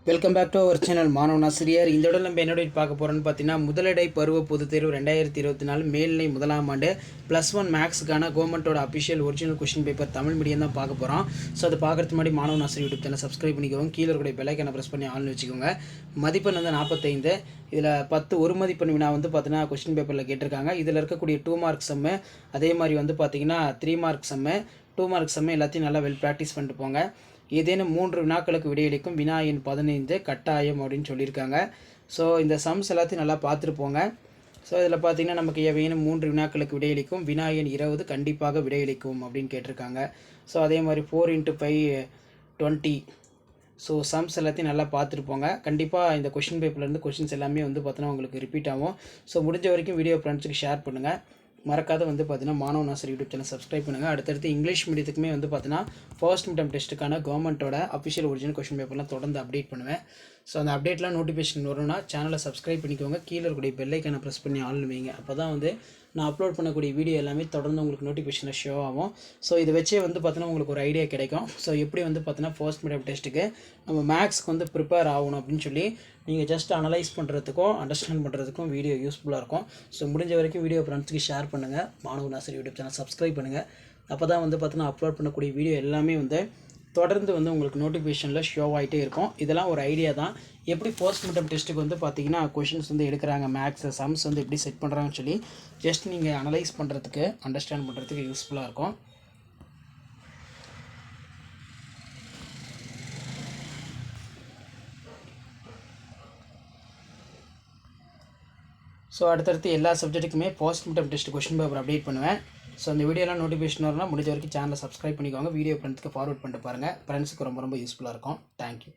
Welcome back to our channel மாணவன் ஆசிரியர். இந்த இடம் நம்ம என்னோட பார்க்க போகிறோன்னு பார்த்தீங்கன்னா, முதலிடை பருவ பொதுத் தேர்வு 2024 மேல்நிலை முதலாம் ஆண்டு +1 மேக்ஸுக்கான கவர்மெண்ட்டோட official original question paper Tamil medium தான் பார்க்க போகிறோம். ஸோ அதை பார்க்குறதுக்கு முன்னாடி மாணவன் ஆசிரியர் யூடியூப் சேனல் சப்ஸ்கிரைப் பண்ணிக்கோங்க. கீழே இருக்கிற பெல்லைக்கான ப்ரெஸ் பண்ணி ஆள்னு வச்சுக்கோங்க. மதிப்பெண் வந்து 45. இதில் 10 ஒரு மதிப்பெண் வினா வந்து பார்த்தீங்கன்னா கொஸ்டின் பேப்பரில் கேட்டிருக்காங்க. இதில் இருக்கக்கூடிய 2 மார்க் சம்மு, அதே மாதிரி வந்து பார்த்தீங்கன்னா 3 மார்க் சம்மு, 2 மார்க் சம்மு எல்லாத்தையும் நல்லா ப்ராக்டிஸ் பண்ணிட்டு போங்க. ஏதேனும் 3 வினாக்களுக்கு விடையளிக்கும் வினா எண் 15 கட்டாயம் அப்படின்னு சொல்லியிருக்காங்க. ஸோ இந்த சம்ஸ் எல்லாத்தையும் நல்லா பார்த்துட்டு போங்க. ஸோ இதில் பார்த்தீங்கன்னா நமக்கு ஏதேனும் 3 வினாக்களுக்கு விடையளிக்கும் வினா எண் 20 கண்டிப்பாக விடையளிக்கும் அப்படின்னு கேட்டிருக்காங்க. ஸோ அதே மாதிரி 4 × 5 20. ஸோ சம்ஸ் எல்லாத்தையும் நல்லா பார்த்துட்டு போங்க. கண்டிப்பாக இந்த கொஷின் பேப்பர்லேருந்து கொஷின்ஸ் எல்லாமே வந்து பார்த்தீங்கன்னா உங்களுக்கு ரிப்பீட் ஆகும். ஸோ முடிஞ்ச வரைக்கும் வீடியோ ஃப்ரெண்ட்ஸுக்கு ஷேர் பண்ணுங்கள். மறக்காத வந்து பார்த்தீங்கன்னா மாணவன் ஆசிரியர் யூடியூப் சேனல் சப்ஸ்கிரைப் பண்ணுங்கள். அடுத்தடுத்து இங்கிலீஷ் மீடியத்துக்குமே வந்து பார்த்தீங்கன்னா ஃபர்ஸ்ட் மிட்டம் டெஸ்ட்டுக்கான கவர்மெண்ட்டோட அஃபிஷியல் ஒரிஜினல் கொஸ்டின் பேப்பர்லாம் தொடர்ந்து அப்டேட் பண்ணுவேன். ஸோ அந்த அப்டேட்லாம் நோட்டிஃபிகேஷன் வரணும்னா சேனலை சப்ஸ்கிரைப் பண்ணிக்கோங்க. கீழே இருக்கக்கூடிய பெல்லைக்கான ப்ரெஸ் பண்ணி ஆள்னு வைங்க. அப்போ தான் வந்து நான் அப்லோட் பண்ணக்கூடிய வீடியோ எல்லாமே தொடர்ந்து உங்களுக்கு நோட்டிஃபிகேஷனில் ஷோ ஆகும். ஸோ இதை வச்சே வந்து பார்த்தீங்கன்னா உங்களுக்கு ஒரு ஐடியா கிடைக்கும். ஸோ எப்படி வந்து பார்த்தீங்கன்னா ஃபர்ஸ்ட் மிட்டம் டெஸ்ட்டுக்கு நம்ம மேக்ஸ்க்கு வந்து ப்ரிப்பேர் ஆகணும் அப்படின்னு சொல்லி நீங்கள் ஜஸ்ட் அனலைஸ் பண்ணுறதுக்கும் அண்டர்ஸ்டாண்ட் பண்ணுறதுக்கும் வீடியோ யூஸ்ஃபுல்லாக இருக்கும். ஸோ முடிஞ்ச வரைக்கும் வீடியோ ஃப்ரெண்ட்ஸுக்கு ஷேர் பண்ணுங்கள். மாணவன் ஆசிரியர் யூடியூப் சேனல் சப்ஸ்கிரைப் பண்ணுங்கள். அப்போ தான் வந்து பார்த்தீங்கன்னா அப்லோட் பண்ணக்கூடிய வீடியோ எல்லாமே வந்து தொடர்ந்து வந்து உங்களுக்கு நோட்டிஃபிகேஷனில் ஷோ ஆகிட்டே இருக்கும். இதெல்லாம் ஒரு ஐடியா தான். எப்படி ஃபர்ஸ்ட் மிட்டம் டெஸ்ட்டுக்கு வந்து பார்த்தீங்கன்னா கொஷின்ஸ் வந்து எடுக்கிறாங்க, மேக்ஸ் சம்ஸ் வந்து எப்படி செட் பண்ணுறாங்கன்னு சொல்லி ஜஸ்ட் நீங்கள் அனலைஸ் பண்ணுறதுக்கு அண்டர்ஸ்டாண்ட் பண்ணுறதுக்கு யூஸ்ஃபுல்லாக இருக்கும். ஸோ அடுத்தடுத்து எல்லா சப்ஜெக்ட்டுக்குமே first midterm test question paper update பண்ணுவேன். ஸோ அந்த வீடியோலாம் நோட்டிஃபிகேஷன் வரலாம். முடிஞ்ச வரைக்கும் சேனலை சப்ஸ்கிரைப் பண்ணிக்கோங்க. வீடியோ ஃப்ரெண்ட்ஸ்க்கு ஃபார்வர்ட் பண்ணிட்டு பாருங்கள். ஃப்ரெண்ட்ஸுக்கு ரொம்ப யூஸ்ஃபுல்லாக இருக்கும். தேங்க்யூ.